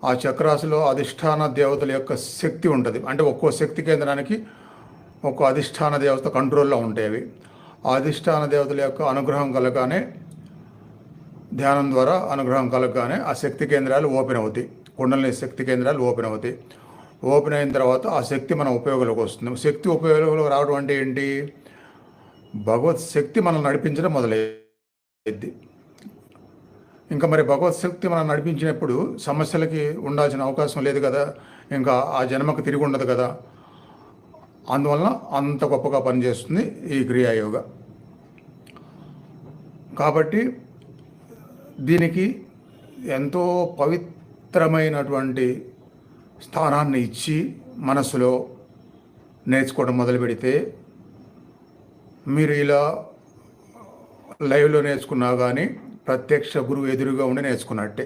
ఆ చక్రాసులో అధిష్టాన దేవతల యొక్క శక్తి ఉంటుంది. అంటే ఒక్కో శక్తి కేంద్రానికి ఒక్కో అధిష్టాన దేవత కంట్రోల్లో ఉంటాయి అవి. ఆ అధిష్టాన దేవతల యొక్క అనుగ్రహం కలగానే, ధ్యానం ద్వారా అనుగ్రహం కలగానే ఆ శక్తి కేంద్రాలు ఓపెన్ అవుతాయి. కుండలిని శక్తి కేంద్రాలు ఓపెన్ అవుతాయి. ఓపెన్ అయిన తర్వాత ఆ శక్తి మన ఉపయోగంలోకి వస్తుంది. శక్తి ఉపయోగంలోకి రావడం అంటే ఏంటి? భగవత్ శక్తి మనం నడిపించడం మొదలయ్యింది. ఇంకా మరి భగవత్ శక్తి మనం నడిపించినప్పుడు సమస్యలకి ఉండాల్సిన అవకాశం లేదు కదా, ఇంకా ఆ జన్మకు తిరిగి ఉండదు కదా. అందువలన అంత గొప్పగా పనిచేస్తుంది ఈ క్రియాయోగ. కాబట్టి దీనికి ఎంతో పవిత్రమైనటువంటి స్థానాన్ని ఇచ్చి మనసులో నేర్చుకోవడం మొదలు పెడితే, మీరు ఇలా లైవ్లో నేర్చుకున్నా కానీ ప్రత్యక్ష గురువు ఎదురుగా ఉండి నేర్చుకున్నట్టే.